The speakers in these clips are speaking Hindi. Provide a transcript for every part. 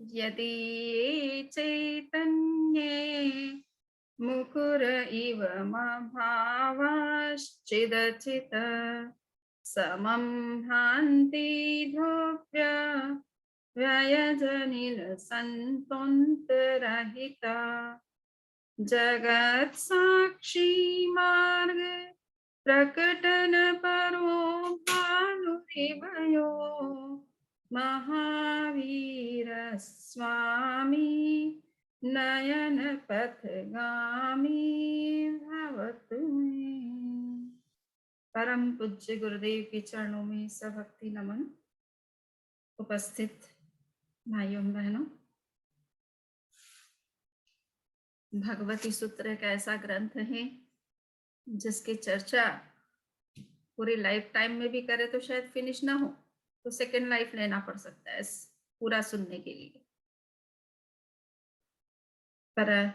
यदि चैतन्ये मुकुर इव मभावाश्चिदचित् समं भान्ति ध्रुव्य व्ययजनिलसन्तोऽन्तरहिता जगत् साक्षी मार्ग प्रकटन परो भानुरिव यो महावीर स्वामी नयन पथगामी भवतु मे। परम पूज्य गुरुदेव के चरणों में सभक्ति नमन। उपस्थित भाइयों बहनों, भगवती सूत्र एक ऐसा ग्रंथ है जिसकी चर्चा पूरी लाइफ टाइम में भी करे तो शायद फिनिश ना हो, तो सेकेंड लाइफ लेना पड़ सकता है पूरा सुनने के लिए। पर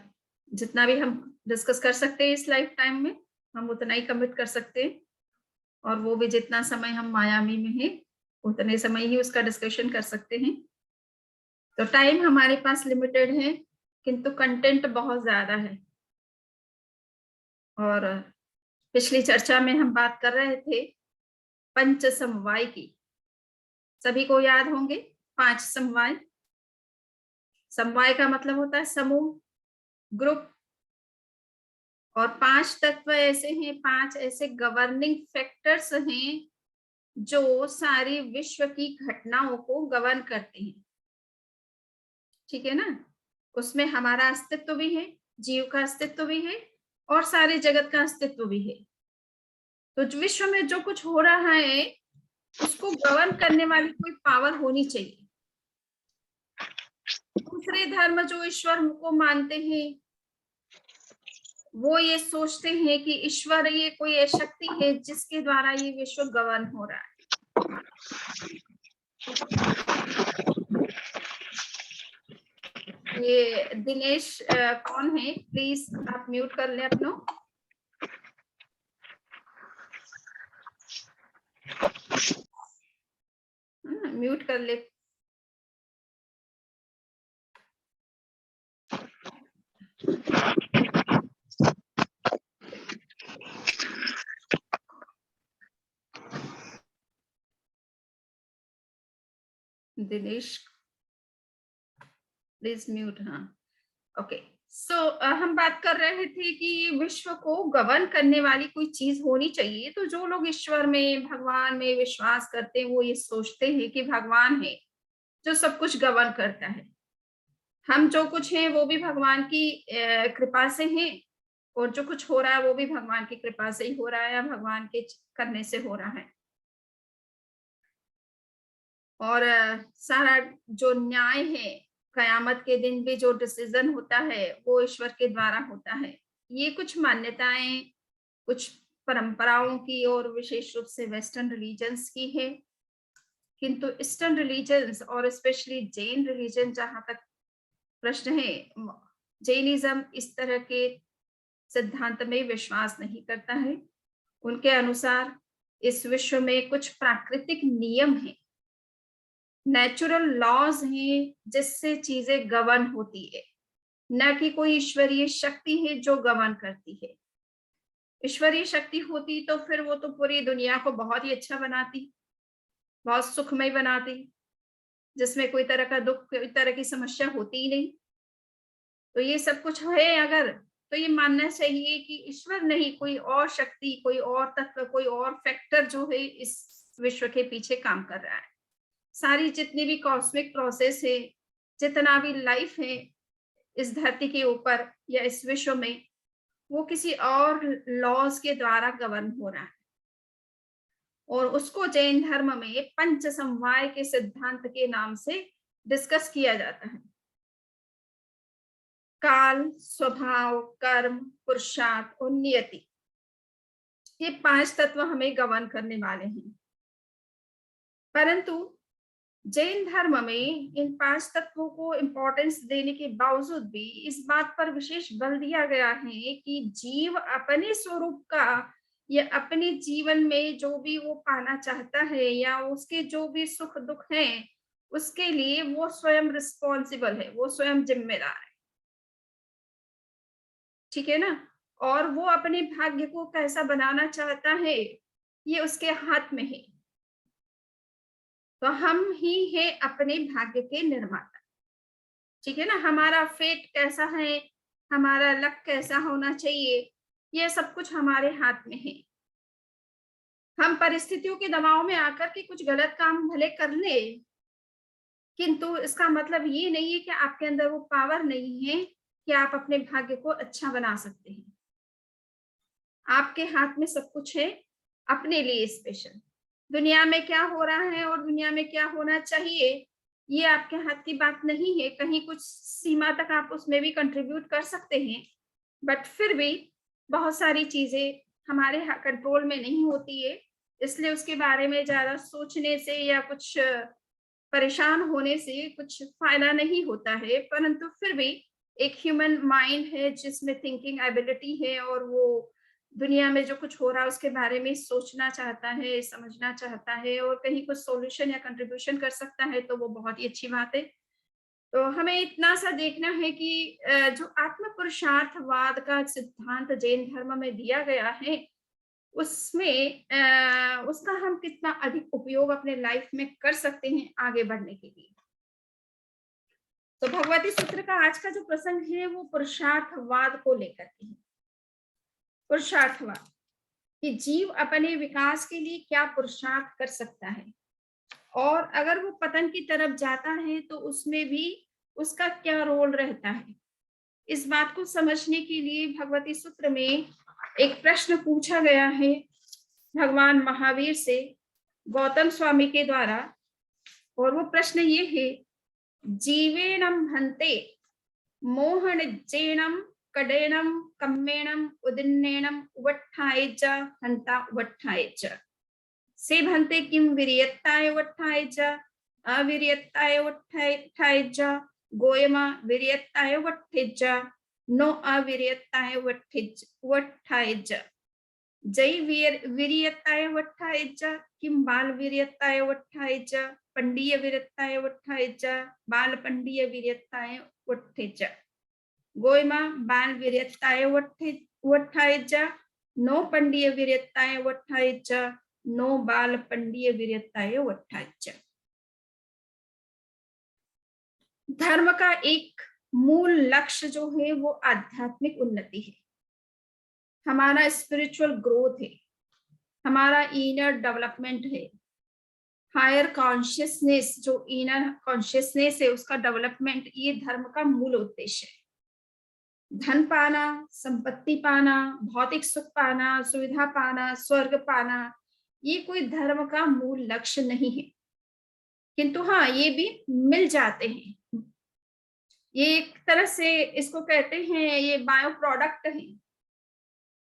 जितना भी हम डिस्कस कर सकते हैं इस लाइफ टाइम में, हम उतना ही कमिट कर सकते हैं, और वो भी जितना समय हम मायामी में हैं उतने समय ही उसका डिस्कशन कर सकते हैं। तो टाइम हमारे पास लिमिटेड है, किंतु कंटेंट बहुत ज्यादा है। और पिछली चर्चा में हम बात कर रहे थे पंच समवाय की। सभी को याद होंगे 5 समवाय। समवाय का मतलब होता है समूह, ग्रुप। और 5 तत्व ऐसे हैं, 5 ऐसे गवर्निंग फैक्टर्स हैं जो सारी विश्व की घटनाओं को गवर्न करते हैं। ठीक है ना? उसमें हमारा अस्तित्व भी है, जीव का अस्तित्व भी है, और सारे जगत का अस्तित्व भी है। तो विश्व में जो कुछ हो रहा है उसको गवर्न करने वाली कोई पावर होनी चाहिए। दूसरे धर्म जो ईश्वर को मानते हैं वो ये सोचते हैं कि ईश्वर ये कोई शक्ति है जिसके द्वारा ये विश्व गवर्न हो रहा है। ये दिनेश कौन है? प्लीज आप म्यूट कर ले अपनो। म्यूट कर ले। Dinesh please mute. हाँ, ओके। सो हम बात कर रहे थे कि विश्व को गवर्न करने वाली कोई चीज होनी चाहिए। तो जो लोग ईश्वर में, भगवान में विश्वास करते हैं वो ये सोचते हैं कि भगवान है जो सब कुछ गवर्न करता है। हम जो कुछ हैं वो भी भगवान की कृपा से हैं, और जो कुछ हो रहा है वो भी भगवान की कृपा से ही हो रहा है, या भगवान के करने से हो रहा है। और सारा जो न्याय है, कयामत के दिन भी जो डिसीजन होता है वो ईश्वर के द्वारा होता है। ये कुछ मान्यताएं कुछ परंपराओं की और विशेष रूप से वेस्टर्न रिलीजन्स की है। किंतु ईस्टर्न रिलीजन्स और स्पेशली जैन रिलीजन, जहां तक प्रश्न है, जैनिज्म इस तरह के सिद्धांत में विश्वास नहीं करता है। उनके अनुसार इस विश्व में कुछ प्राकृतिक नियम हैं, नेचुरल लॉज हैं जिससे चीजें गवर्न होती है, न कि कोई ईश्वरीय शक्ति है जो गवर्न करती है। ईश्वरीय शक्ति होती तो फिर वो तो पूरी दुनिया को बहुत ही अच्छा बनाती, बहुत सुखमय बनाती, जिसमें कोई तरह का दुख, कोई तरह की समस्या होती ही नहीं। तो ये सब कुछ है अगर, तो ये मानना चाहिए कि ईश्वर नहीं, कोई और शक्ति, कोई और तत्व, कोई और फैक्टर जो है इस विश्व के पीछे काम कर रहा है। सारी जितनी भी कॉस्मिक प्रोसेस है, जितना भी लाइफ है इस धरती के ऊपर या इस विश्व में, वो किसी और लॉज के द्वारा गवर्न हो रहा है। और उसको जैन धर्म में पंच समवाय के सिद्धांत के नाम से डिस्कस किया जाता है। काल, स्वभाव, कर्म, पुरुषार्थ और नियति, ये 5 तत्व हमें गवर्न करने वाले हैं। परंतु जैन धर्म में इन 5 तत्वों को इंपॉर्टेंस देने के बावजूद भी इस बात पर विशेष बल दिया गया है कि जीव अपने स्वरूप का या अपने जीवन में जो भी वो पाना चाहता है या उसके जो भी सुख दुख हैं उसके लिए वो स्वयं रिस्पॉन्सिबल है, वो स्वयं जिम्मेदार है। ठीक है ना? और वो अपने भाग्य को कैसा बनाना चाहता है, ये उसके हाथ में है। तो हम ही हैं अपने भाग्य के निर्माता। ठीक है ना? हमारा फेट कैसा है, हमारा लक कैसा होना चाहिए, ये सब कुछ हमारे हाथ में है। हम परिस्थितियों के दबाव में आकर के कुछ गलत काम भले कर ले, किंतु इसका मतलब ये नहीं है कि आपके अंदर वो पावर नहीं है कि आप अपने भाग्य को अच्छा बना सकते हैं। आपके हाथ में सब कुछ है, अपने लिए स्पेशल। दुनिया में क्या हो रहा है और दुनिया में क्या होना चाहिए, ये आपके हाथ की बात नहीं है। कहीं कुछ सीमा तक आप उसमें भी कंट्रीब्यूट कर सकते हैं, बट फिर भी बहुत सारी चीजें हमारे कंट्रोल में नहीं होती है। इसलिए उसके बारे में ज्यादा सोचने से या कुछ परेशान होने से कुछ फायदा नहीं होता है। परंतु फिर भी एक ह्यूमन माइंड है जिसमें थिंकिंग एबिलिटी है, और वो दुनिया में जो कुछ हो रहा है उसके बारे में सोचना चाहता है, समझना चाहता है, और कहीं कुछ सॉल्यूशन या कंट्रीब्यूशन कर सकता है, तो वो बहुत ही अच्छी बात है। तो हमें इतना सा देखना है कि जो आत्म पुरुषार्थवाद का सिद्धांत जैन धर्म में दिया गया है, उसमें उसका हम कितना अधिक उपयोग अपने लाइफ में कर सकते हैं आगे बढ़ने के लिए। तो भगवती सूत्र का आज का जो प्रसंग है वो पुरुषार्थवाद को लेकर के है। पुरुषार्थवाद कि जीव अपने विकास के लिए क्या पुरुषार्थ कर सकता है, और अगर वो पतन की तरफ जाता है तो उसमें भी उसका क्या रोल रहता है। इस बात को समझने के लिए भगवती सूत्र में एक प्रश्न पूछा गया है भगवान महावीर से गौतम स्वामी के द्वारा, और वो प्रश्न ये है, जीवेनम हन्ते मोहनिज्जेनम कडेनम कम्मेणम उदिन्नेनम उवट्ठाय च हन्ता उवट्ठाय च से भन्ते किम वीर्यत्ताय उवट्ठाय च अवीर्यत्ताय उवट्ठाय च गोयमा वीर्यत्ताय उवट्ठे च नो अवीर्यत्ताय उवट्ठाय च जय वीर्यत्ताय उवट्ठाय च किम बाल वीर्यत्ताय उवट्ठाय च पंडीय वीर्यत्ताय उवट्ठाय च बाल पंडीय वीर्यत्ताय उवट्ठे च गोयमा बाल वीर्यत्ताय उवट्ठाय च नो पंडीय वीर्यत्ताय उवट्ठाय च नो बाल पंडीय वीर्यत्ताय उवट्ठाय च। धर्म का एक मूल लक्ष्य जो है वो आध्यात्मिक उन्नति है, हमारा स्पिरिचुअल ग्रोथ है, हमारा इनर डेवलपमेंट है, हायर कॉन्शियसनेस, जो इनर कॉन्शियसनेस है उसका डेवलपमेंट, ये धर्म का मूल उद्देश्य है। धन पाना, संपत्ति पाना, भौतिक सुख पाना, सुविधा पाना, स्वर्ग पाना, ये कोई धर्म का मूल लक्ष्य नहीं है। किंतु हाँ, ये भी मिल जाते हैं। ये एक तरह से इसको कहते हैं, ये बायो प्रोडक्ट है।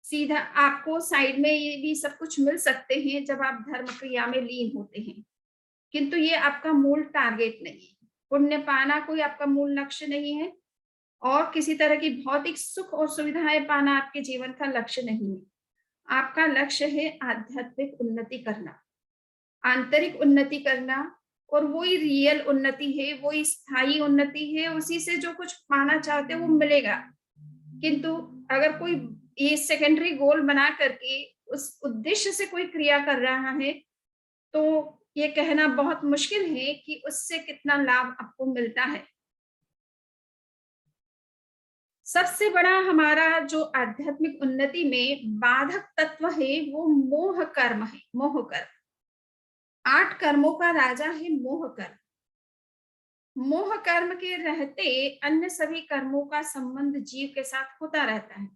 सीधा आपको साइड में ये भी सब कुछ मिल सकते हैं जब आप धर्म क्रिया में लीन होते हैं, किंतु ये आपका मूल टारगेट नहीं है। पुण्य पाना कोई आपका मूल लक्ष्य नहीं है, और किसी तरह की भौतिक सुख और सुविधाएं पाना आपके जीवन का लक्ष्य नहीं है। आपका लक्ष्य है आध्यात्मिक उन्नति करना, आंतरिक उन्नति करना, और वही रियल उन्नति है, वही स्थायी उन्नति है। उसी से जो कुछ पाना चाहते हो वो मिलेगा। किंतु अगर कोई ये सेकेंडरी गोल बना करके उस उद्देश्य से कोई क्रिया कर रहा है, तो ये कहना बहुत मुश्किल है कि उससे कितना लाभ आपको मिलता है। सबसे बड़ा हमारा जो आध्यात्मिक उन्नति में बाधक तत्व है वो मोह कर्म है। मोह कर्म 8 कर्मों का राजा है। मोह कर्म, मोह कर्म के रहते अन्य सभी कर्मों का संबंध जीव के साथ होता रहता है,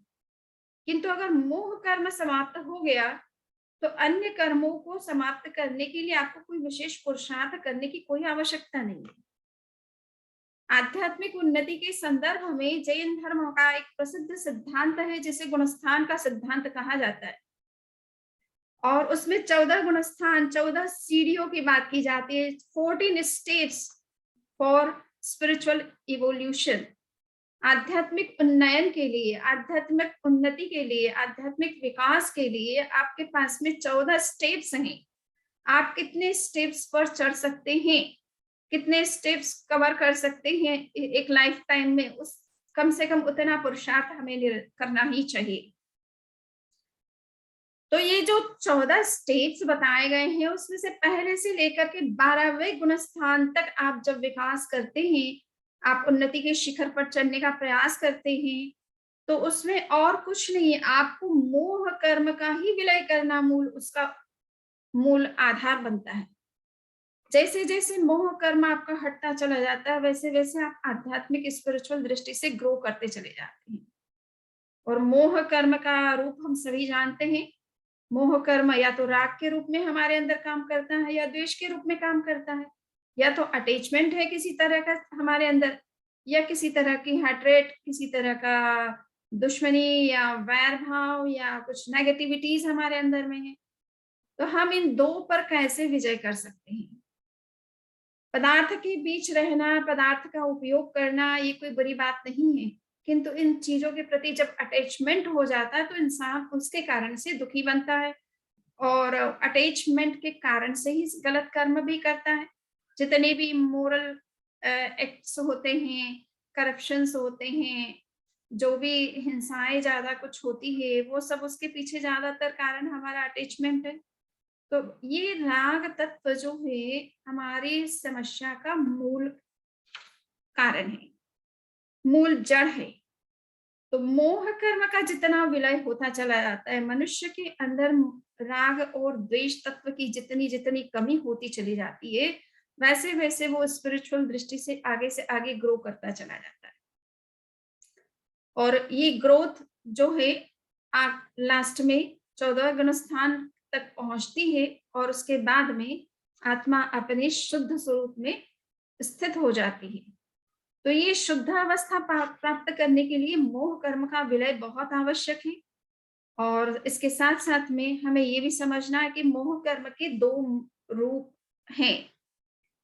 किंतु अगर मोह कर्म समाप्त हो गया तो अन्य कर्मों को समाप्त करने के लिए आपको कोई विशेष पुरुषार्थ करने की कोई आवश्यकता नहीं है। आध्यात्मिक उन्नति के संदर्भ में जैन धर्म का एक प्रसिद्ध सिद्धांत है जिसे गुणस्थान का सिद्धांत कहा जाता है, और उसमें 14 गुणस्थान, 14 सीढ़ियों की बात की जाती है। 14 स्टेप्स फॉर स्पिरिचुअल इवोल्यूशन। आध्यात्मिक उन्नयन के लिए, आध्यात्मिक उन्नति के लिए, आध्यात्मिक विकास के लिए आपके पास में 14 स्टेप्स हैं। आप कितने स्टेप्स पर चढ़ सकते हैं, कितने स्टेप्स कवर कर सकते हैं एक लाइफ टाइम में, उस कम से कम उतना पुरुषार्थ हमें करना ही चाहिए। तो ये जो 14 स्टेप्स बताए गए हैं, उसमें से पहले से लेकर के 12वें गुणस्थान तक आप जब विकास करते हैं, आप उन्नति के शिखर पर चढ़ने का प्रयास करते हैं, तो उसमें और कुछ नहीं है, आपको मोह कर्म का ही विलय करना मूल उसका मूल आधार बनता है। जैसे-जैसे मोह कर्म आपका हटता चला जाता है, वैसे-वैसे आप आध्यात्मिक स्पिरिचुअल दृष्टि से ग्रो करते चले जाते हैं। और मोह कर्म का रूप हम सभी जानते हैं। मोह कर्म या तो राग के रूप में हमारे अंदर काम करता है या द्वेष के रूप में काम करता है, या तो अटैचमेंट है किसी तरह का हमारे अंदर, या किसी तरह की हेट्रेट, किसी तरह का दुश्मनी या वैर भाव या कुछ नेगेटिविटीज हमारे अंदर में है। तो हम इन दो पर कैसे विजय कर सकते हैं? पदार्थ के बीच रहना, पदार्थ का उपयोग करना, ये कोई बुरी बात नहीं है, किंतु इन चीजों के प्रति जब अटैचमेंट हो जाता है तो इंसान उसके कारण से दुखी बनता है, और अटैचमेंट के कारण से ही गलत कर्म भी करता है। जितने भी मोरल एक्ट्स होते हैं, करप्शंस होते हैं, जो भी हिंसाएं ज्यादा कुछ होती है, वो सब उसके पीछे ज्यादातर कारण हमारा अटैचमेंट है। तो ये राग तत्व जो है हमारी समस्या का मूल कारण है, मूल जड़ है। तो मोह कर्म का जितना विलय होता चला जाता है, मनुष्य के अंदर राग और द्वेष तत्व की जितनी जितनी कमी होती चली जाती है, वैसे वैसे वो स्पिरिचुअल दृष्टि से आगे ग्रो करता चला जाता है। और ये ग्रोथ जो है लास्ट में 14 गुण स्थान तक पहुंचती है, और उसके बाद में आत्मा अपने शुद्ध स्वरूप में स्थित हो जाती है। तो ये शुद्ध अवस्था प्राप्त करने के लिए मोह कर्म का विलय बहुत आवश्यक है। और इसके साथ साथ में हमें ये भी समझना है कि मोह कर्म के दो रूप हैं।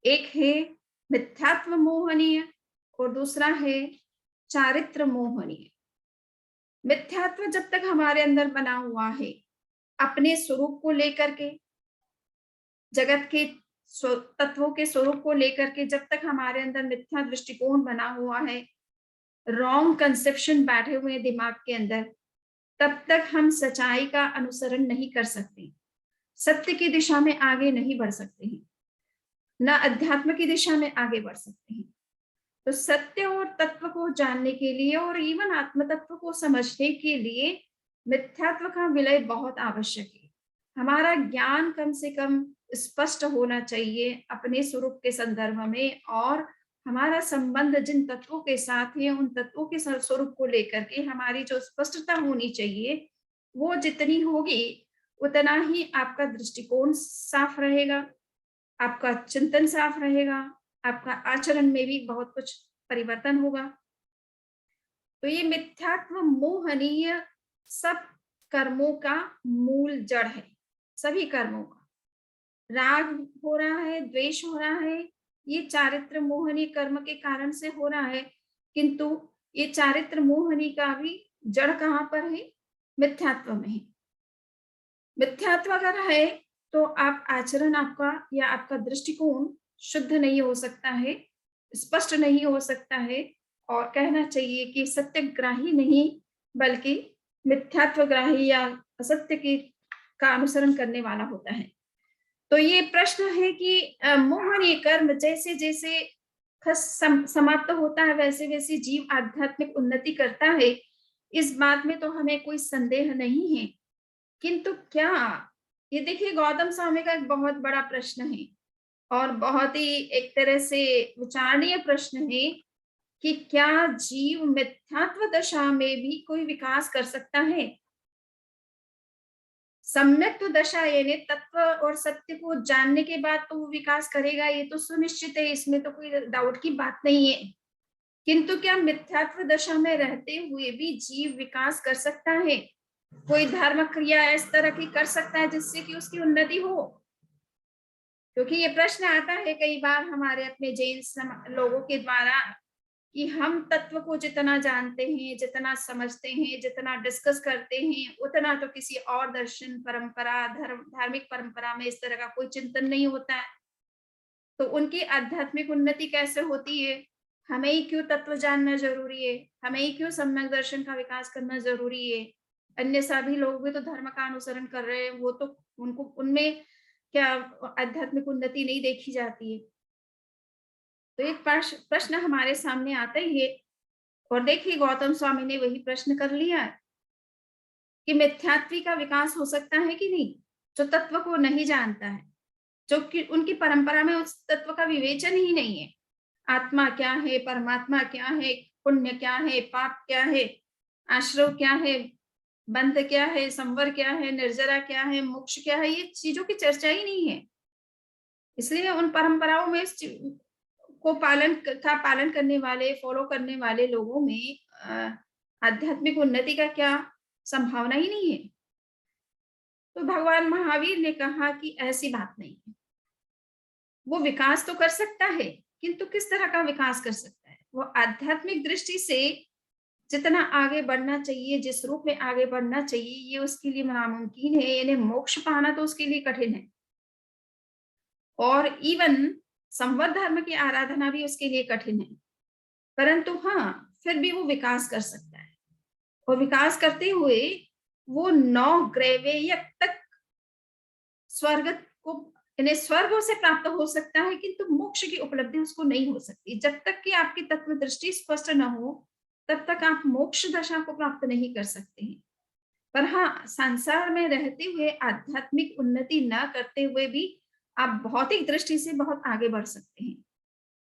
एक है मिथ्यात्व मोहनीय और दूसरा है चारित्र मोहनीय। मिथ्यात्व जब तक हमारे अंदर बना हुआ है, अपने स्वरूप को लेकर के, जगत के तत्वों के स्वरूप को लेकर के जब तक हमारे अंदर मिथ्या दृष्टिकोण बना हुआ है, रॉन्ग कंसेप्शन बैठे हुए हैं दिमाग के अंदर, तब तक हम सच्चाई का अनुसरण नहीं कर सकते, सत्य की दिशा में आगे नहीं बढ़ सकते हैं, न अध्यात्म की दिशा में आगे बढ़ सकते हैं। तो सत्य और तत्व को जानने के लिए और इवन आत्म तत्व को समझने के लिए मिथ्यात्व का विलय बहुत आवश्यक है। हमारा ज्ञान कम से कम स्पष्ट होना चाहिए अपने स्वरूप के संदर्भ में, और हमारा संबंध जिन तत्वों के साथ है उन तत्वों के स्वरूप को लेकर के हमारी जो स्पष्टता होनी चाहिए, वो जितनी होगी उतना ही आपका दृष्टिकोण साफ रहेगा, आपका चिंतन साफ रहेगा, आपका आचरण में भी बहुत कुछ परिवर्तन होगा। तो ये मिथ्यात्व मोहनीय सब कर्मों का मूल जड़ है, सभी कर्मों का। राग हो रहा है, द्वेष हो रहा है, ये चारित्र मोहनी कर्म के कारण से हो रहा है, किंतु ये चारित्र मोहनी का भी जड़ कहाँ पर है? मिथ्यात्व में है। मिथ्यात्व अगर है तो आप आचरण आपका या आपका दृष्टिकोण शुद्ध नहीं हो सकता है, स्पष्ट नहीं हो सकता है, और कहना चाहिए कि सत्यग्राही नहीं बल्कि मिथ्यात्वग्राही या असत्य की का अनुसरण करने वाला होता है। तो ये प्रश्न है कि मोहनीय कर्म जैसे जैसे समाप्त होता है, वैसे वैसे जीव आध्यात्मिक उन्नति करता है, इस बात में तो हमें कोई संदेह नहीं है। किंतु क्या, ये देखिए गौतम स्वामी का एक बहुत बड़ा प्रश्न है, और बहुत ही एक तरह से विचारणीय प्रश्न है कि क्या जीव मिथ्यात्व दशा में भी कोई विकास कर सकता है? सम्यक्त्व दशा यानी तत्व और सत्य को जानने के बाद तो वो विकास करेगा, ये तो सुनिश्चित है, इसमें तो कोई डाउट की बात नहीं है। किंतु क्या मिथ्यात्व दशा में रहते हुए भी जीव विकास कर सकता है? कोई धर्म क्रिया इस तरह की कर सकता है जिससे कि उसकी उन्नति हो? क्योंकि ये प्रश्न आता है कई बार हमारे अपने जैन लोगों के द्वारा कि हम तत्व को जितना जानते हैं, जितना समझते हैं, जितना डिस्कस करते हैं, उतना तो किसी और दर्शन परंपरा, धार्मिक परंपरा में इस तरह का कोई चिंतन नहीं होता है। तो उनकी आध्यात्मिक उन्नति कैसे होती है? हमें ही क्यों तत्व जानना ज़रूरी है? हमें ही क्यों सम्यक दर्शन का विकास करना ज़रूरी है? अन्य सभी लोग भी तो धर्म का अनुसरण कर रहे हैं, वो तो उनको उनमें क्या आध्यात्मिक उन्नति नहीं देखी जाती है? तो एक प्रश्न हमारे सामने आता ही है और देखिए गौतम स्वामी ने वही प्रश्न कर लिया है कि मिथ्यात्व का विकास हो सकता है कि नहीं? जो तत्व को नहीं जानता है, जो कि उनकी परंपरा में उस तत्व का विवेचन ही नहीं है। आत्मा क्या है, परमात्मा क्या है, पुण्य क्या है, पाप क्या है, आश्रव क्या है, बंध क्या है, संवर क्या है, निर्जरा क्या है, मोक्ष क्या है, ये चीजों की चर्चा ही नहीं है। इसलिए उन परंपराओं में इस को पालन करने वाले, फॉलो करने वाले लोगों में आध्यात्मिक उन्नति का क्या संभावना ही नहीं है। तो भगवान महावीर ने कहा कि ऐसी बात नहीं है। वो विकास तो कर सकता है, किंतु किस तरह का विकास कर सकता है? वो आध्यात्मिक दृष्टि से जितना आगे बढ़ना चाहिए, जिस रूप में आगे बढ़ना चाहिए, ये उसके लिए नामुमकिन है, यानी मोक्ष पाना तो उसके लिए कठिन है। और इवन संवत धर्म की आराधना भी उसके लिए कठिन है। परंतु हाँ, फिर भी वो विकास कर सकता है और विकास करते हुए वो 9 ग्रैवेयक तक स्वर्ग को यानी स्वर्गों से प्राप्त हो सकता है, किंतु मोक्ष की उपलब्धि उसको नहीं हो सकती। जब तक कि आपकी तत्व दृष्टि स्पष्ट न हो, तब तक आप मोक्ष दशा को प्राप्त नहीं कर सकते हैं। पर हाँ, संसार में रहते हुए आध्यात्मिक उन्नति न करते हुए भी आप भौतिक दृष्टि से बहुत आगे बढ़ सकते हैं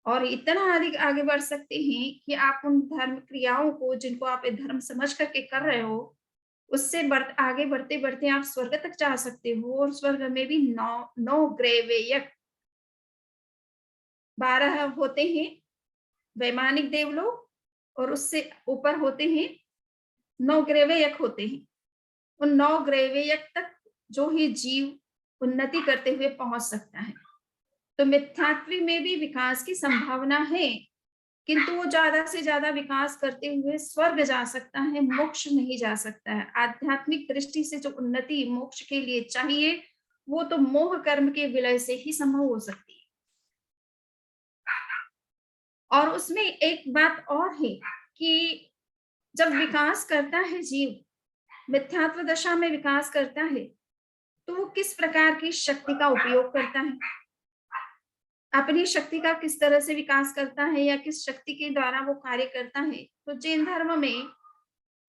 और इतना अधिक आगे बढ़ सकते हैं कि आप उन धर्म क्रियाओं को जिनको आप धर्म समझ करके कर रहे हो, उससे आगे बढ़ते-बढ़ते आप स्वर्ग तक जा सकते हो और स्वर्ग में भी 9 ग्रैवेयक 12 होते हैं वैमानिक देवलोक और उससे ऊपर होते हैं 9 ग्रैवेयक होते हैं। उन 9 ग्रैवेयक तक जो ही जीव उन्नति करते हुए पहुंच सकता है। तो मिथ्यात्व में भी विकास की संभावना है, किंतु वो ज्यादा से ज्यादा विकास करते हुए स्वर्ग जा सकता है, मोक्ष नहीं जा सकता है। आध्यात्मिक दृष्टि से जो उन्नति मोक्ष के लिए चाहिए, वो तो मोह कर्म के विलय से ही संभव हो सकती है। और उसमें एक बात और है कि जब विकास करता है जीव, मिथ्यात्व दशा में विकास करता है, तो वो किस प्रकार की शक्ति का उपयोग करता है, अपनी शक्ति का किस तरह से विकास करता है या किस शक्ति के द्वारा वो कार्य करता है। तो जैन धर्म में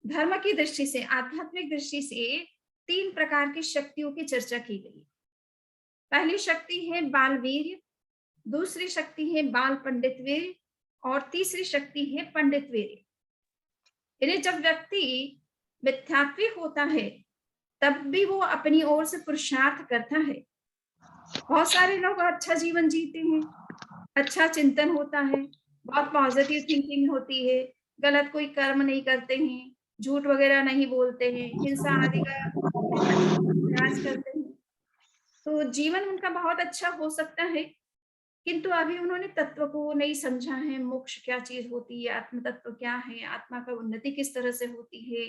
धर्म की दृष्टि से, आध्यात्मिक दृष्टि से 3 प्रकार की शक्तियों की चर्चा की गई। पहली शक्ति है बाल वीर्य, दूसरी शक्ति है बाल पंडित वीर्य और तीसरी शक्ति है पंडित वीर्य। यानी जब व्यक्ति मिथ्यात्विक होता है, तब भी वो अपनी ओर से पुरुषार्थ करता है। बहुत सारे लोग अच्छा जीवन जीते हैं, अच्छा चिंतन होता है, बहुत पॉजिटिव थिंकिंग होती है, गलत कोई कर्म नहीं करते हैं, झूठ वगैरह नहीं बोलते हैं, हिंसा आदि का अभ्यास करते हैं। तो जीवन उनका बहुत अच्छा हो सकता है, किंतु अभी उन्होंने तत्व को नहीं समझा है, मोक्ष क्या चीज़ होती है, आत्म तत्व क्या है, आत्मा का उन्नति किस तरह से होती है,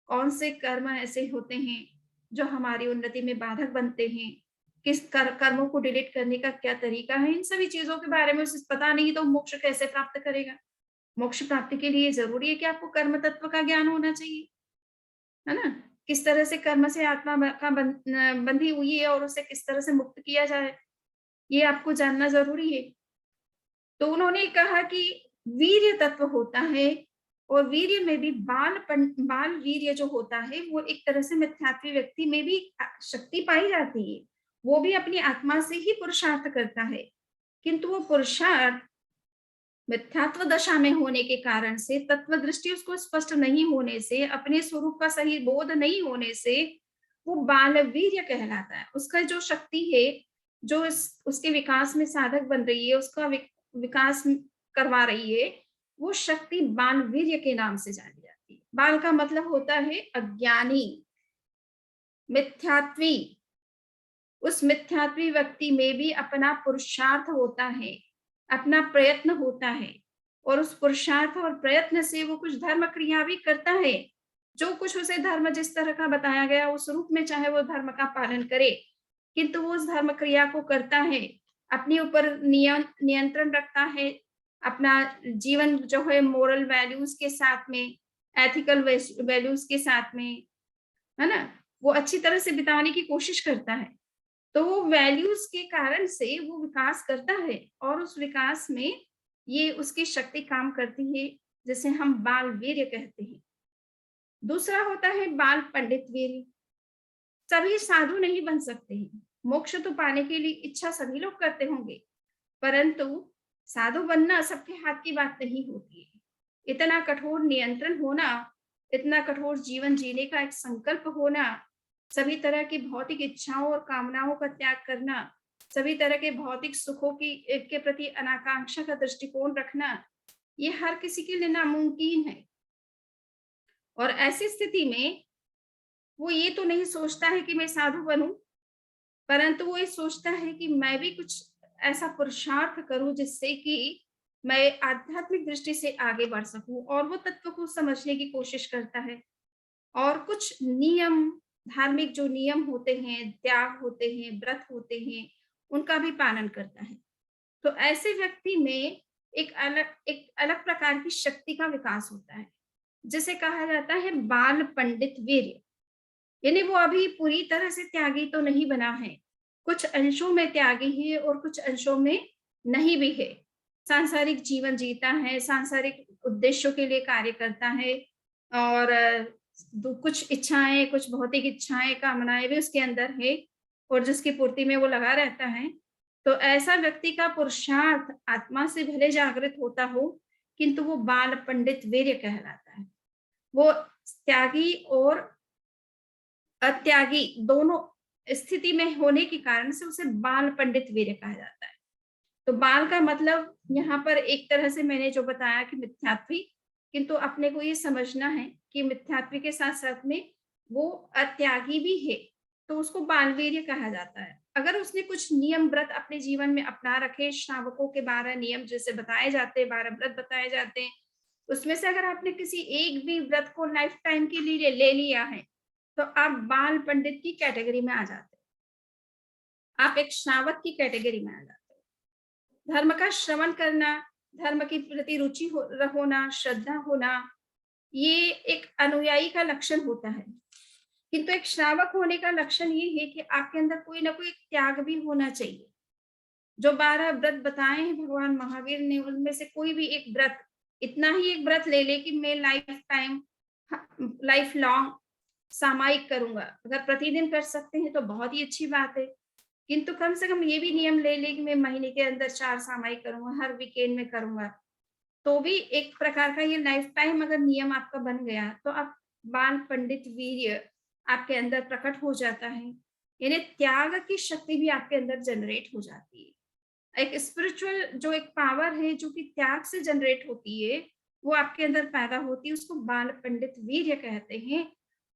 कौन से कर्म ऐसे होते हैं जो हमारी उन्नति में बाधक बनते हैं, किस कर्मों को डिलीट करने का क्या तरीका है, इन सभी चीज़ों के बारे में उसे पता नहीं तो मोक्ष कैसे प्राप्त करेगा? मोक्ष प्राप्ति के लिए ज़रूरी है कि आपको कर्म तत्व का ज्ञान होना चाहिए, है ना? किस तरह से कर्म से आत्मा बंधी हुई है और उसे किस तरह से मुक्त किया जाए, ये आपको जानना ज़रूरी है। तो उन्होंने कहा कि वीर्य तत्व होता है और वीर्य में भी बाल वीर्य जो होता है, वो एक तरह से मिथ्यात्वी व्यक्ति में भी शक्ति पाई जाती है। वो भी अपनी आत्मा से ही पुरुषार्थ करता है, किंतु वो पुरुषार्थ मिथ्यात्व दशा में होने के कारण से, तत्व दृष्टि उसको स्पष्ट नहीं होने से, अपने स्वरूप का सही बोध नहीं होने से, वो बाल वीर्य कहलाता है। उसका जो शक्ति है, जो उसके विकास में साधक बन रही है, उसका विकास करवा रही है, वो शक्ति बाल वीर्य के नाम से जानी जाती है। बाल का मतलब होता है अज्ञानी, मिथ्यात्वी। उस मिथ्यात्वी व्यक्ति में भी अपना पुरुषार्थ होता है, अपना प्रयत्न होता है और उस पुरुषार्थ और प्रयत्न से वो कुछ धर्म क्रिया भी करता है। जो कुछ उसे धर्म जिस तरह का बताया गया उस रूप में चाहे वो धर्म का पालन करे, किंतु वो उस धर्म क्रिया को करता है अपने ऊपर नियंत्रण रखता है, अपना जीवन जो है मोरल वैल्यूज के साथ में, एथिकल वैल्यूज के साथ में, है ना? वो अच्छी तरह से बिताने की कोशिश करता है। तो वो वैल्यूज के कारण से वो विकास करता है और उस विकास में ये उसकी शक्ति काम करती है, जिसे हम बाल वीर्य कहते हैं। दूसरा होता है बाल पंडित वीर्य। सभी साधु नहीं बन सकते हैं। मोक्ष तो पाने के लिए इच्छा सभी लोग करते होंगे, परंतु साधु बनना सबके हाथ की बात नहीं होती है। इतना कठोर नियंत्रण होना, इतना कठोर जीवन जीने का एक संकल्प होना, सभी तरह की भौतिक इच्छाओं और कामनाओं का त्याग करना, सभी तरह के भौतिक सुखों की के प्रति अनाकांक्षा का दृष्टिकोण रखना, ये हर किसी के लिए नामुमकिन है। और ऐसी स्थिति में वो ये तो नहीं सोचता है कि मैं साधु बनूं, परंतु वो ये सोचता है कि मैं भी कुछ ऐसा पुरुषार्थ करूं जिससे कि मैं आध्यात्मिक दृष्टि से आगे बढ़ सकूं, और वो तत्व को समझने की कोशिश करता है और कुछ नियम, धार्मिक जो नियम होते हैं, त्याग होते हैं, व्रत होते हैं, उनका भी पालन करता है। तो ऐसे व्यक्ति में एक अलग प्रकार की शक्ति का विकास होता है, जिसे कहा जाता है बाल पंडित वीर्य। यानी वो अभी पूरी तरह से त्यागी तो नहीं बना है, कुछ अंशों में त्यागी है और कुछ अंशों में नहीं भी है। सांसारिक जीवन जीता है, सांसारिक उद्देश्यों के लिए कार्य करता है, और कुछ इच्छाएं, कुछ भौतिक इच्छाएं, कामनाएं भी उसके अंदर है और जिसकी पूर्ति में वो लगा रहता है। तो ऐसा व्यक्ति का पुरुषार्थ आत्मा से भले जागृत होता हो, किंतु वो बाल पंडित वीर्य कहलाता है। वो त्यागी और अत्यागी दोनों स्थिति में होने के कारण से उसे बाल पंडित वीर्य कहा जाता है। तो बाल का मतलब यहाँ पर एक तरह से मैंने जो बताया कि मिथ्यात्वी, किंतु अपने को ये समझना है कि मिथ्यात्वी के साथ साथ में वो अत्यागी भी है, तो उसको बालवीर्य कहा जाता है। अगर उसने कुछ नियम व्रत अपने जीवन में अपना रखे, श्रावकों के 12 नियम जैसे बताए जाते हैं, 12 व्रत बताए जाते हैं, उसमें से अगर आपने किसी एक भी व्रत को लाइफ टाइम के लिए ले लिया है, तो आप बाल पंडित की कैटेगरी में आ जाते हैं, आप एक श्रावक की कैटेगरी में आ जाते हैं। धर्म का श्रवण करना, धर्म के प्रति रुचि होना, श्रद्धा होना, ये एक अनुयायी का लक्षण होता है। किंतु एक श्रावक होने का लक्षण ये है कि आपके अंदर कोई ना कोई त्याग भी होना चाहिए। जो 12 व्रत बताए हैं भगवान महावीर ने, उनमें से कोई भी एक व्रत, इतना ही एक व्रत ले ले कि मैं लाइफ टाइम, लाइफ लॉन्ग सामायिक करूंगा। अगर प्रतिदिन कर सकते हैं तो बहुत ही अच्छी बात है, किंतु कम से कम ये भी नियम ले ले कि मैं महीने के अंदर 4 सामायिक करूंगा, हर वीकेंड में करूंगा। तो भी एक प्रकार का ये लाइफ टाइम अगर नियम आपका बन गया, तो आप बाल पंडित वीर्य आपके अंदर प्रकट हो जाता है। यानी त्याग की शक्ति भी आपके अंदर जनरेट हो जाती है। एक स्पिरिचुअल जो एक पावर है जो कि त्याग से जनरेट होती है, वो आपके अंदर पैदा होती है, उसको बाल पंडित वीर्य कहते हैं।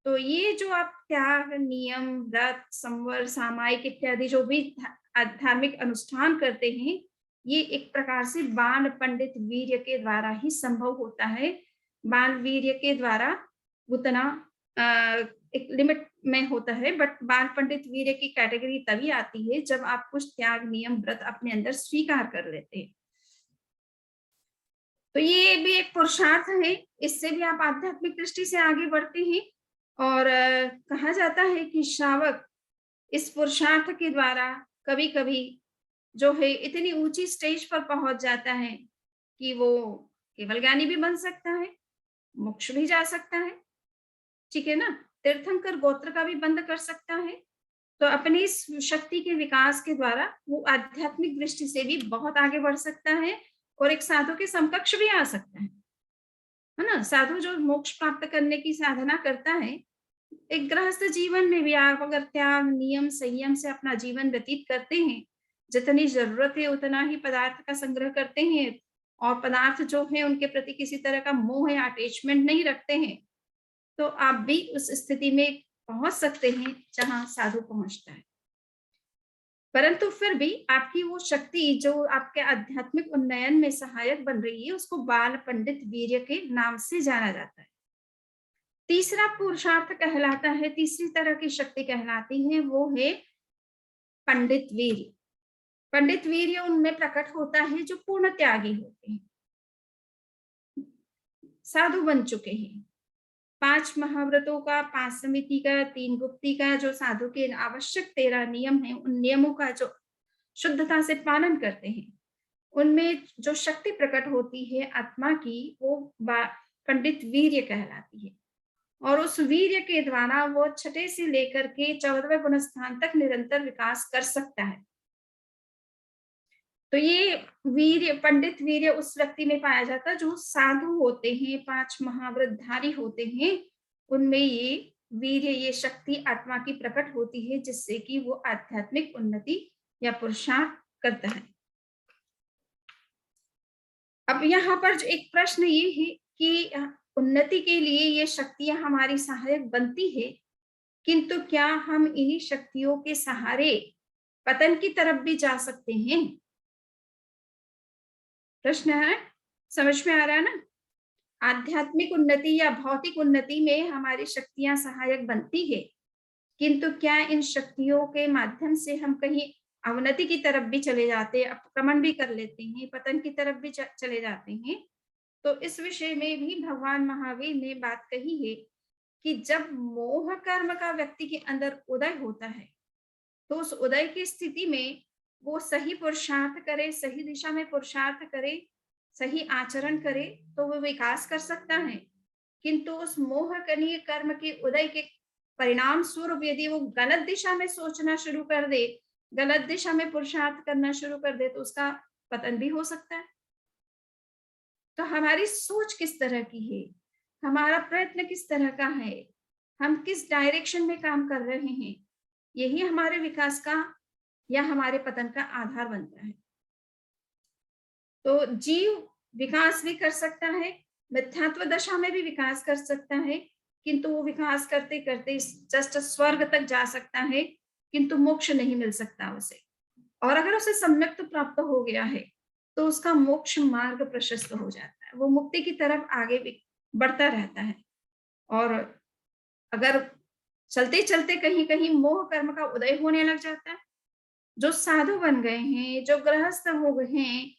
तो ये जो आप त्याग, नियम, व्रत, संवर, सामायिक इत्यादि जो भी धार्मिक अनुष्ठान करते हैं, ये एक प्रकार से बाल पंडित वीर्य के द्वारा ही संभव होता है। बाल वीर्य के द्वारा उतना एक लिमिट में होता है, बट बाल पंडित वीर्य की कैटेगरी तभी आती है जब आप कुछ त्याग, नियम, व्रत अपने अंदर स्वीकार कर लेते हैं। तो ये भी एक पुरुषार्थ है, इससे भी आप आध्यात्मिक दृष्टि से आगे बढ़ते हैं। और कहा जाता है कि श्रावक इस पुरुषार्थ के द्वारा कभी-कभी जो है इतनी ऊंची स्टेज पर पहुंच जाता है कि वो केवल ज्ञानी भी बन सकता है, मोक्ष भी जा सकता है, ठीक है ना? तीर्थंकर गोत्र का भी बंद कर सकता है। तो अपनी इस शक्ति के विकास के द्वारा वो आध्यात्मिक दृष्टि से भी बहुत आगे बढ़ सकता है और एक साधु के समकक्ष भी आ सकता है ना? साधु जो मोक्ष प्राप्त करने की साधना करता है, एक गृहस्थ जीवन में भी आप अगर त्याग, नियम, संयम से अपना जीवन व्यतीत करते हैं, जितनी जरूरत है उतना ही पदार्थ का संग्रह करते हैं और पदार्थ जो है उनके प्रति किसी तरह का मोह या अटैचमेंट नहीं रखते हैं, तो आप भी उस स्थिति में पहुंच सकते हैं जहां साधु पहुंचता है। परंतु फिर भी आपकी वो शक्ति जो आपके आध्यात्मिक उन्नयन में सहायक बन रही है, उसको बाल पंडित वीर्य के नाम से जाना जाता है। तीसरा पुरुषार्थ कहलाता है, तीसरी तरह की शक्ति कहलाती है, वो है पंडित वीर्य। पंडित वीर्य उनमें प्रकट होता है जो पूर्ण त्यागी होते हैं, साधु बन चुके हैं। 5 महाव्रतों का, 5 समिति का, 3 गुप्ती का, जो साधु के आवश्यक 13 नियम हैं, उन नियमों का जो शुद्धता से पालन करते हैं, उनमें जो शक्ति प्रकट होती है आत्मा की, वो पंडित वीर्य कहलाती है। और उस वीर्य के द्वारा वो छठे से लेकर के 14वें गुण स्थान तक निरंतर विकास कर सकता है। तो ये वीर्य, पंडित वीर्य उस व्यक्ति में पाया जाता है जो साधु होते हैं, 5 महाव्रतधारी होते हैं, उनमें ये वीर्य, ये शक्ति आत्मा की प्रकट होती है, जिससे कि वो आध्यात्मिक उन्नति या पुरुषार्थ करता है। अब यहाँ पर जो एक प्रश्न ये है कि उन्नति के लिए ये शक्तियां हमारी सहायक बनती है, किंतु क्या हम इन्हीं शक्तियों के सहारे पतन की तरफ भी जा सकते हैं? प्रश्न है, समझ में आ रहा है ना? आध्यात्मिक उन्नति या भौतिक उन्नति में हमारी शक्तियां सहायक बनती है, किंतु क्या इन शक्तियों के माध्यम से हम कहीं अवनति की तरफ भी चले जाते हैं, अपक्रमण भी कर लेते हैं, पतन की तरफ भी चले जाते हैं? तो इस विषय में भी भगवान महावीर ने बात कही है कि जब मोह कर्म का व्यक्ति के अंदर उदय होता है, तो उस उदय की स्थिति में वो सही पुरुषार्थ करे, सही दिशा में पुरुषार्थ करे, सही आचरण करे, तो वो विकास कर सकता है। किंतु उस मोह कनीय कर्म के उदय के परिणाम स्वरूप यदि वो गलत दिशा में सोचना शुरू कर दे, गलत दिशा में पुरुषार्थ करना शुरू कर दे, तो उसका पतन भी हो सकता है। तो हमारी सोच किस तरह की है, हमारा प्रयत्न किस तरह का है, हम किस डायरेक्शन में काम कर रहे हैं, यही हमारे विकास का या हमारे पतन का आधार बनता है। तो जीव विकास भी कर सकता है, मिथ्यात्व दशा में भी विकास कर सकता है, किंतु वो विकास करते करते जस्ट स्वर्ग तक जा सकता है, किंतु मोक्ष नहीं मिल सकता उसे। और अगर उसे सम्यक प्राप्त हो गया है, तो उसका मोक्ष मार्ग प्रशस्त हो जाता है, वो मुक्ति की तरफ आगे बढ़ता रहता है। और अगर चलते चलते कहीं कहीं मोह कर्म का उदय होने लग जाता है, जो साधु बन गए हैं, जो गृहस्थ हो गए हैं,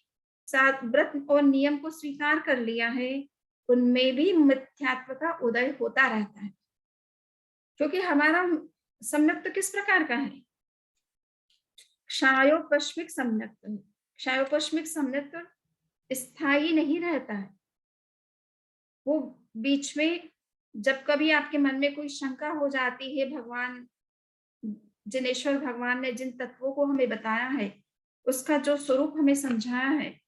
व्रत और नियम को स्वीकार कर लिया है, उनमें भी मिथ्यात्व का उदय होता रहता है। क्योंकि हमारा सम्यक किस प्रकार का है? क्षायोपश्मिक सम्यक। क्षायोपश्मिक सम्यक स्थायी नहीं रहता है, वो बीच में जब कभी आपके मन में कोई शंका हो जाती है, भगवान जिनेश्वर भगवान ने जिन तत्वों को हमें बताया है, उसका जो स्वरूप हमें समझाया है,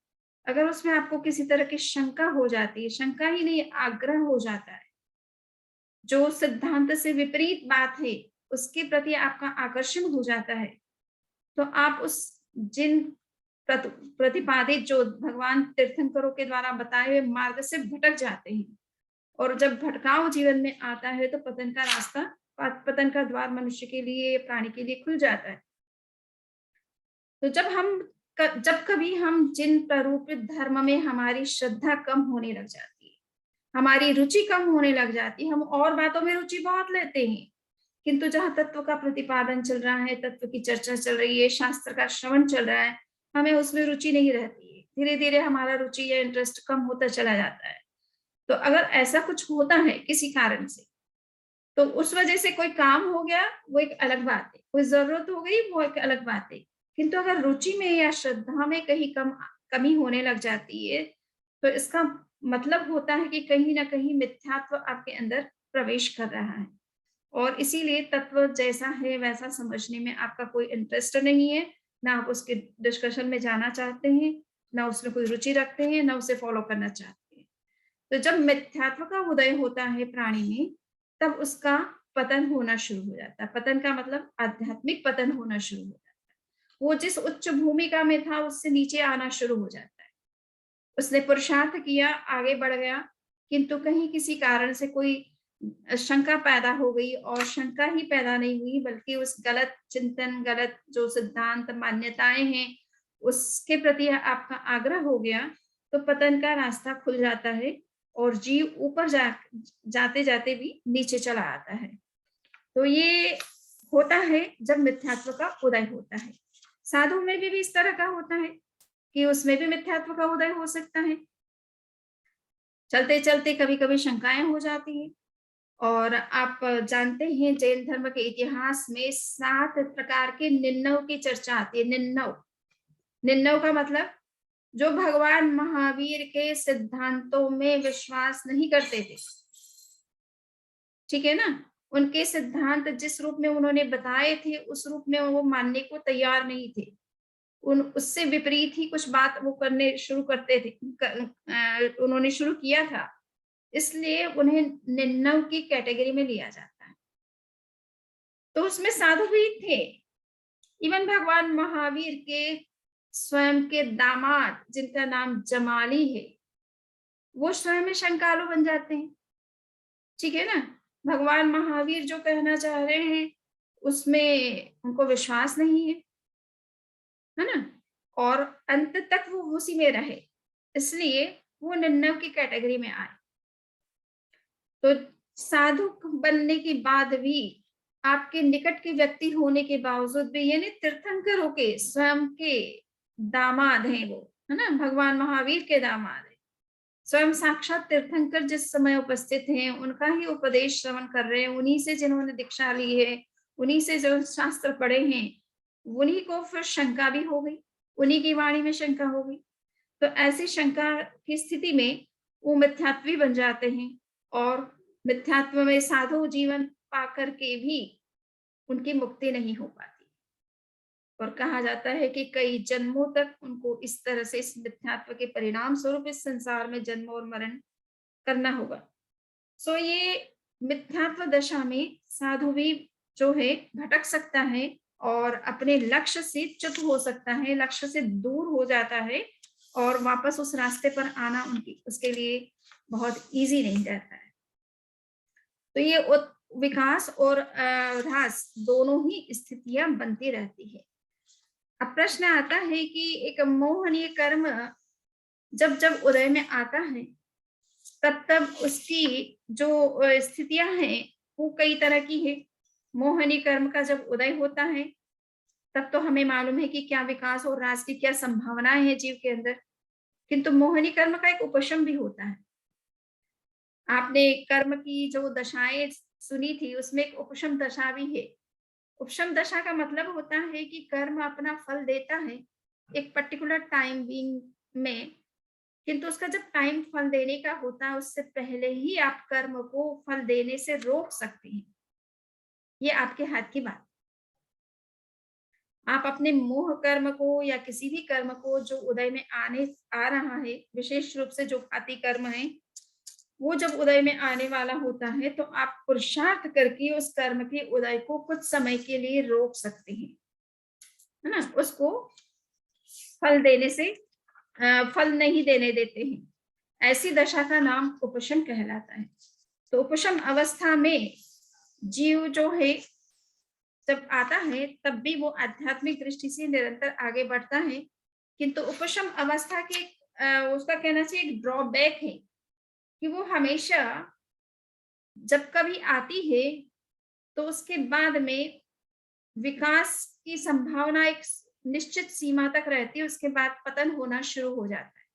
अगर उसमें आपको किसी तरह की शंका हो जाती है, शंका ही नहीं आग्रह हो जाता है, जो सिद्धांत से विपरीत बात है उसके प्रति आपका आकर्षण हो जाता है, तो आप उस जिन प्रतिपादित जो भगवान तीर्थंकरों के द्वारा बताए हुए मार्ग से भटक जाते हैं। और जब भटकाव जीवन में आता है, तो पतन का रास्ता, पतन का द्वार मनुष्य के लिए, प्राणी के लिए खुल जाता है। तो जब कभी हम जिन प्ररूपित धर्म में हमारी श्रद्धा कम होने लग जाती है, हमारी रुचि कम होने लग जाती है, हम और बातों में रुचि बहुत लेते हैं, किंतु जहाँ तत्व का प्रतिपादन चल रहा है, तत्व की चर्चा चल रही है, शास्त्र का श्रवण चल रहा है, हमें उसमें रुचि नहीं रहती है। धीरे धीरे हमारा रुचि या इंटरेस्ट कम होता चला जाता है। तो अगर ऐसा कुछ होता है किसी कारण से, तो उस वजह से कोई काम हो गया, वो एक अलग बात है, कोई जरूरत हो गई, वो एक अलग बात है। किंतु अगर रुचि में या श्रद्धा में कहीं कमी होने लग जाती है, तो इसका मतलब होता है कि कहीं ना कहीं मिथ्यात्व आपके अंदर प्रवेश कर रहा है, और इसीलिए तत्व जैसा है वैसा समझने में आपका कोई इंटरेस्ट नहीं है, ना आप उसके डिस्कशन में जाना चाहते हैं, ना उसमें कोई रुचि रखते हैं, ना उसे फॉलो करना चाहते हैं। तो जब मिथ्यात्व का उदय होता है प्राणी में, तब उसका पतन होना शुरू हो जाता है। पतन का मतलब आध्यात्मिक पतन होना शुरू हो जाता है। वो जिस उच्च भूमिका में था, उससे नीचे आना शुरू हो जाता है। उसने पुरुषार्थ किया, आगे बढ़ गया, किंतु कहीं किसी कारण से कोई शंका पैदा हो गई, और शंका ही पैदा नहीं हुई, बल्कि उस गलत चिंतन, गलत जो सिद्धांत मान्यताएं हैं, उसके प्रति आपका आग्रह हो गया, तो पतन का रास्ता खुल जाता है, और जीव ऊपर जाते जाते भी नीचे चला आता है। तो ये होता है जब मिथ्यात्व का उदय होता है। साधु में भी इस तरह का होता है कि उसमें भी मिथ्यात्व का उदय हो सकता है। चलते चलते कभी कभी शंकाएं हो जाती हैं। और आप जानते हैं जैन धर्म के इतिहास में 7 प्रकार के निन्नव की चर्चा आती है। निन्नव, निन्नव का मतलब जो भगवान महावीर के सिद्धांतों में विश्वास नहीं करते थे, ठीक है ना? उनके सिद्धांत जिस रूप में उन्होंने बताए थे उस रूप में वो मानने को तैयार नहीं थे। उन उससे विपरीत ही कुछ बात वो करने शुरू करते थे, उन्होंने शुरू किया था। इसलिए उन्हें निन्नव की कैटेगरी में लिया जाता है। तो उसमें साधु भी थे। इवन भगवान महावीर के स्वयं के दामाद जिनका नाम जमाली है, वो स्वयं में शंकालु बन जाते हैं, ठीक है ना? भगवान महावीर जो कहना चाह रहे हैं उसमें उनको विश्वास नहीं है ना? और अंत तक वो उसी में रहे, इसलिए वो निन्नव की कैटेगरी में आए। तो साधु बनने के बाद भी आपके निकट के व्यक्ति होने के बावजूद भी, यानी तीर्थंकर होके स्वयं के दामाद हैं वो, है ना? भगवान महावीर के दामाद हैं। स्वयं साक्षात तीर्थंकर जिस समय उपस्थित हैं, उनका ही उपदेश श्रवण कर रहे हैं, उन्हीं से जिन्होंने दीक्षा ली है, उन्हीं से जो शास्त्र पढ़े हैं, उन्हीं को फिर शंका भी हो गई, उन्हीं की वाणी में शंका हो गई। तो ऐसी शंका की स्थिति में वो मिथ्यात्वी बन जाते हैं और मिथ्यात्व में साधु जीवन पा करके भी उनकी मुक्ति नहीं हो पाती। और कहा जाता है कि कई जन्मों तक उनको इस तरह से इस मिथ्यात्व के परिणाम स्वरूप इस संसार में जन्म और मरण करना होगा। सो ये मिथ्यात्व दशा में साधु भी जो है भटक सकता है और अपने लक्ष्य से च्युत हो सकता है, लक्ष्य से दूर हो जाता है और वापस उस रास्ते पर आना उनकी उसके लिए बहुत ईजी नहीं रहता है। तो ये विकास और ह्रास दोनों ही स्थितियां बनती रहती है। अब प्रश्न आता है कि एक मोहनीय कर्म जब जब उदय में आता है तब तब उसकी जो स्थितियां हैं वो कई तरह की है। मोहनीय कर्म का जब उदय होता है तब तो हमें मालूम है कि क्या विकास और ह्रास की क्या संभावनाएं हैं जीव के अंदर, किंतु मोहनीय कर्म का एक उपशम भी होता है। आपने कर्म की जो दशाएं सुनी थी उसमें एक उपशम दशा भी है। उपशम दशा का मतलब होता है कि कर्म अपना फल देता है एक पर्टिकुलर टाइम बीइंग में, किंतु उसका जब टाइम फल देने का होता है उससे पहले ही आप कर्म को फल देने से रोक सकते हैं। ये आपके हाथ की बात। आप अपने मोह कर्म को या किसी भी कर्म को जो उदय में आने आ रहा है, विशेष रूप से जो घाती कर्म है, वो जब उदय में आने वाला होता है तो आप पुरुषार्थ करके उस कर्म के उदय को कुछ समय के लिए रोक सकते हैं, है ना? उसको फल देने से फल नहीं देने देते हैं। ऐसी दशा का नाम उपशम कहलाता है। तो उपशम अवस्था में जीव जो है जब आता है तब भी वो आध्यात्मिक दृष्टि से निरंतर आगे बढ़ता है, किंतु उपशम अवस्था के उसका कहना चाहिए एक ड्रॉबैक है कि वो हमेशा जब कभी आती है तो उसके बाद में विकास की संभावना एक निश्चित सीमा तक रहती है, उसके बाद पतन होना शुरू हो जाता है।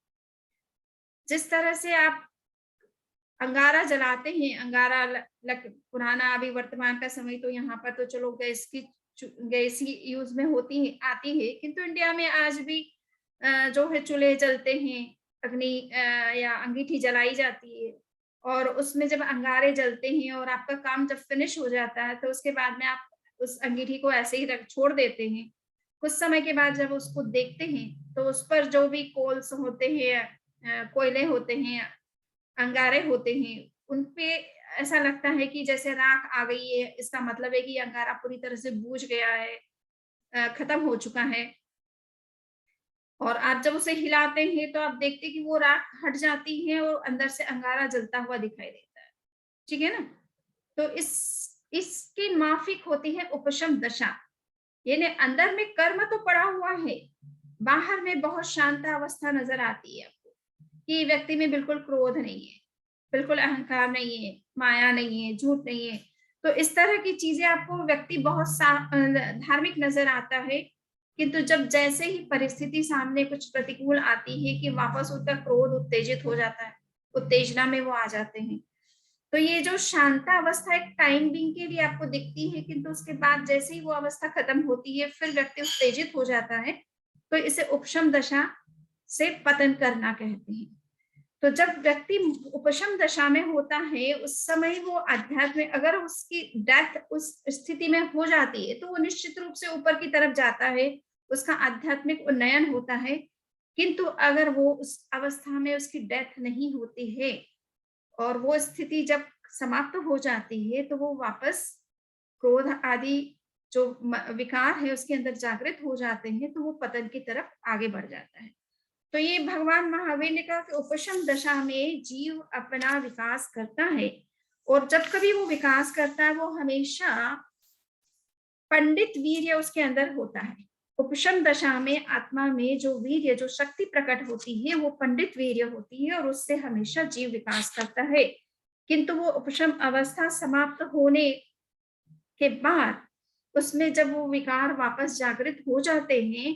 जिस तरह से आप अंगारा जलाते हैं, अंगारा पुराना, अभी वर्तमान का समय तो यहाँ पर तो चलो गैस ही यूज में होती है आती है, किंतु इंडिया में आज भी जो है चूल्हे जलते हैं, अग्नि या अंगीठी जलाई जाती है और उसमें जब अंगारे जलते हैं और आपका काम जब फिनिश हो जाता है तो उसके बाद में आप उस अंगीठी को ऐसे ही रख छोड़ देते हैं। कुछ समय के बाद जब उसको देखते हैं तो उस पर जो भी कोल्स होते हैं, कोयले होते हैं, अंगारे होते हैं, उनपे ऐसा लगता है कि जैसे राख आ गई है। इसका मतलब है कि अंगारा पूरी तरह से बुझ गया है, खत्म हो चुका है। और आप जब उसे हिलाते हैं तो आप देखते हैं कि वो राख हट जाती है और अंदर से अंगारा जलता हुआ दिखाई देता है, ठीक है ना? तो इसकी माफिक होती है उपशम दशा। यानी अंदर में कर्म तो पड़ा हुआ है, बाहर में बहुत शांत अवस्था नजर आती है आपको कि व्यक्ति में बिल्कुल क्रोध नहीं है, बिल्कुल अहंकार नहीं है, माया नहीं है, झूठ नहीं है। तो इस तरह की चीजें आपको व्यक्ति बहुत धार्मिक नजर आता है, किंतु जब जैसे ही परिस्थिति सामने कुछ प्रतिकूल आती है कि वापस उनका क्रोध उत्तेजित हो जाता है, उत्तेजना में वो आ जाते हैं। तो ये जो शांता अवस्था एक टाइम बीइंग के लिए आपको दिखती है, किंतु उसके बाद जैसे ही वो अवस्था खत्म होती है, फिर व्यक्ति उत्तेजित हो जाता है, तो इसे उपशम दशा से पतन करना कहते हैं। तो जब व्यक्ति उपशम दशा में होता है, उस समय वो अध्यात्म अगर उसकी डेथ उस स्थिति में हो जाती है, तो वो निश्चित रूप से ऊपर की तरफ जाता है, उसका आध्यात्मिक उन्नयन होता है। किंतु अगर वो उस अवस्था में उसकी डेथ नहीं होती है और वो स्थिति जब समाप्त हो जाती है, तो वो वापस क्रोध आदि जो विकार है उसके अंदर जागृत हो जाते हैं, तो वो पतन की तरफ आगे बढ़ जाता है। तो ये भगवान महावीर ने कहा कि उपशम दशा में जीव अपना विकास करता है, और जब कभी वो विकास करता है, वो हमेशा पंडित वीर्य उसके अंदर होता है। उपशम दशा में आत्मा में जो वीर्य, जो शक्ति प्रकट होती है, वो पंडित वीर्य होती है और उससे हमेशा जीव विकास करता है। किंतु वो उपशम अवस्था समाप्त होने के बाद उसमें जब वो विकार वापस जागृत हो जाते हैं,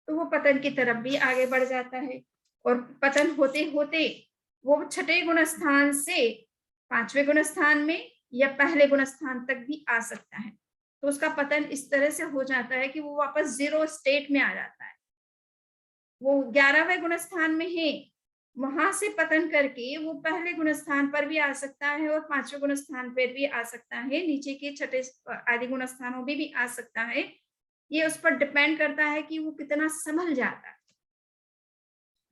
तो वो पतन की तरफ भी आगे बढ़ जाता है, और पतन होते होते वो छठे गुण स्थान से पांचवें गुण स्थान में या पहले गुण स्थान तक भी आ सकता है। तो उसका पतन इस तरह से हो जाता है कि वो वापस जीरो स्टेट में आ जाता है। वो 11वें गुण स्थान में है, वहां से पतन करके वो पहले गुण स्थान पर भी आ सकता है और पांचवें गुण स्थान पर भी आ सकता है, नीचे के छठे आदि गुण स्थानों में भी आ सकता है। ये उस पर डिपेंड करता है कि वो कितना संभल जाता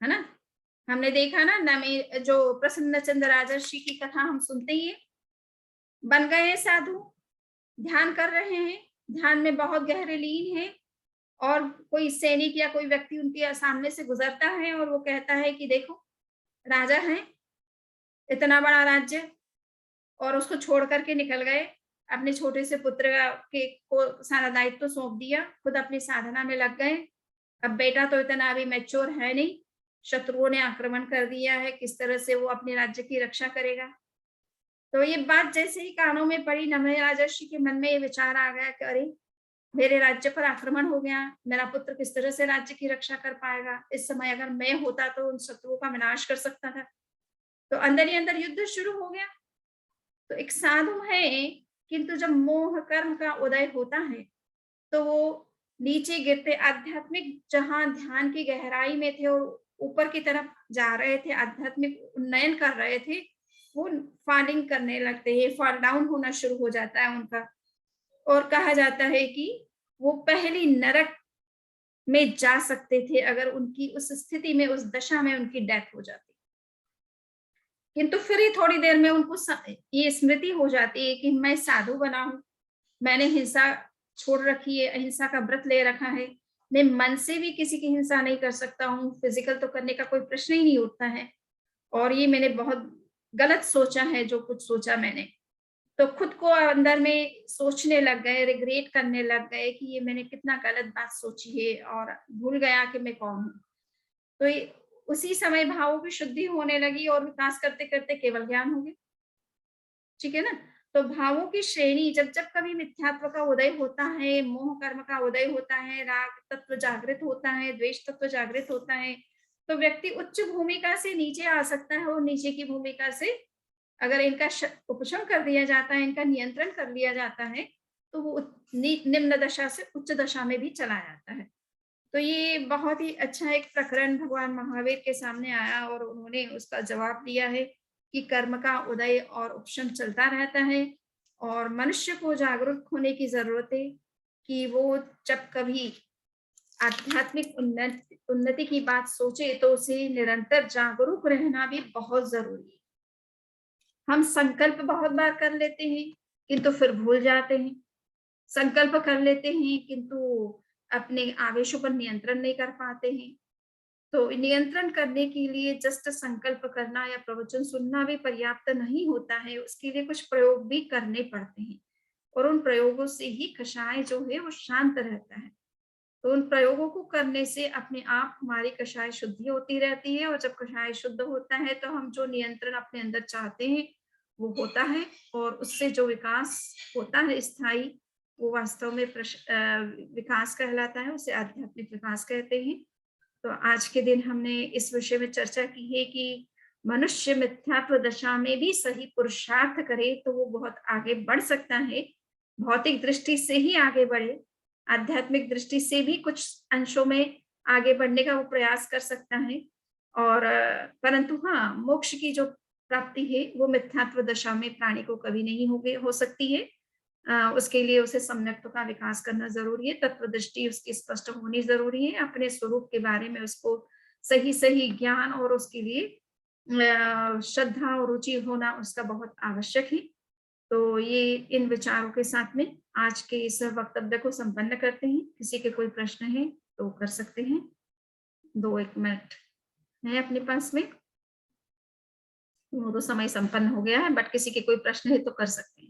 है ना। हमने देखा ना, नमी जो प्रसन्न चंद्र राजर्षि की कथा हम सुनते ही है, बन गए हैं साधु, ध्यान कर रहे हैं, ध्यान में बहुत गहरे लीन है, और कोई सैनिक या कोई व्यक्ति उनके सामने से गुजरता है और वो कहता है कि देखो, राजा है, इतना बड़ा राज्य, और उसको छोड़ करके निकल गए, अपने छोटे से पुत्र के को सारा दायित्व सौंप दिया, खुद अपनी साधना में लग गए। अब बेटा तो इतना अभी मैच्योर है नहीं, शत्रुओं ने आक्रमण कर दिया है, किस तरह से वो अपने राज्य की रक्षा करेगा। तो ये बात जैसे ही कानों में पड़ी, नम्र राजर्षि के मन में ये विचार आ गया कि अरे, मेरे राज्य पर आक्रमण हो गया, मेरा पुत्र किस तरह से राज्य की रक्षा कर पाएगा, इस समय अगर मैं होता तो उन शत्रुओं का विनाश कर सकता था। तो अंदर ही अंदर युद्ध शुरू हो गया। तो एक साधु है, किंतु जब मोह कर्म का उदय होता है, तो वो नीचे गिरते आध्यात्मिक जहां ध्यान की गहराई में थे और ऊपर की तरफ जा रहे थे, आध्यात्मिक उन्नयन कर रहे थे, वो फॉलिंग करने लगते हैं, फॉल डाउन होना शुरू हो जाता है उनका। और कहा जाता है कि वो पहली नरक में जा सकते थे अगर उनकी उस स्थिति में, उस दशा में उनकी डेथ हो जाती। किंतु फिर ही थोड़ी देर में उनको ये स्मृति हो जाती है कि मैं साधु बना हूँ, मैंने हिंसा छोड़ रखी है, अहिंसा का व्रत ले रखा है, मैं मन से भी किसी की हिंसा नहीं कर सकता हूँ, फिजिकल तो करने का कोई प्रश्न ही नहीं उठता है, और ये मैंने बहुत गलत सोचा है जो कुछ सोचा मैंने। तो खुद को अंदर में सोचने लग गए, रिग्रेट करने लग गए कि ये मैंने कितना गलत बात सोची है, और भूल गया कि मैं कौन हूँ। तो ये उसी समय भावों की शुद्धि होने लगी और विकास करते करते केवल ज्ञान हो गया। ठीक है ना। तो भावों की श्रेणी, जब जब कभी मिथ्यात्व का उदय होता है, मोह कर्म का उदय होता है, राग तत्व जागृत होता है, द्वेष तत्व जागृत होता है, तो व्यक्ति उच्च भूमिका से नीचे आ सकता है, और नीचे की भूमिका से अगर इनका उपशम कर दिया जाता है, इनका नियंत्रण कर लिया जाता है, तो वो निम्न दशा से उच्च दशा में भी चला जाता है। तो ये बहुत ही अच्छा एक प्रकरण भगवान महावीर के सामने आया, और उन्होंने उसका जवाब दिया है कि कर्म का उदय और उपशम चलता रहता है, और मनुष्य को जागरूक होने की जरूरत है कि वो जब कभी आध्यात्मिक उन्नति की बात सोचे, तो उसे निरंतर जागरूक रहना भी बहुत जरूरी है। हम संकल्प बहुत बार कर लेते हैं, किंतु फिर भूल जाते हैं। संकल्प कर लेते हैं, किंतु अपने आवेशों पर नियंत्रण नहीं कर पाते हैं। तो नियंत्रण करने के लिए जस्ट संकल्प करना या प्रवचन सुनना भी पर्याप्त नहीं होता है, उसके लिए कुछ प्रयोग भी करने पड़ते हैं, और उन प्रयोगों से ही कषाय जो है वो शांत रहता है। तो उन प्रयोगों को करने से अपने आप हमारी कषाय शुद्धि होती रहती है, और जब कषाय शुद्ध होता है, तो हम जो नियंत्रण अपने अंदर चाहते हैं वो होता है, और उससे जो विकास होता है स्थायी, वो वास्तव में विकास कहलाता है, उसे आध्यात्मिक विकास कहते हैं। तो आज के दिन हमने इस विषय में चर्चा की है कि मनुष्य मिथ्यात्व दशा में भी सही पुरुषार्थ करे तो वो बहुत आगे बढ़ सकता है। भौतिक दृष्टि से ही आगे बढ़े, आध्यात्मिक दृष्टि से भी कुछ अंशों में आगे बढ़ने का वो प्रयास कर सकता है। और परंतु हाँ, मोक्ष की जो प्राप्ति है वो मिथ्यात्व दशा में प्राणी को कभी नहीं हो सकती है। उसके लिए उसे सम्यक्त्व का विकास करना ज़रूरी है, तत्वदृष्टि उसकी स्पष्ट होनी ज़रूरी है, अपने स्वरूप के बारे में उसको सही-सही ज्ञान और उसके लिए श्रद्धा और रुचि होना उसका बहुत आवश्यक है। तो ये इन विचारों के साथ में आज के इस वक्तव्य को संपन्न करते हैं। किसी के कोई प्रश्न है तो कर सकते हैं। 2-1 मिनट है अपने पास में। वो तो समय संपन्न हो गया है, बट किसी के कोई प्रश्न है तो कर सकते हैं।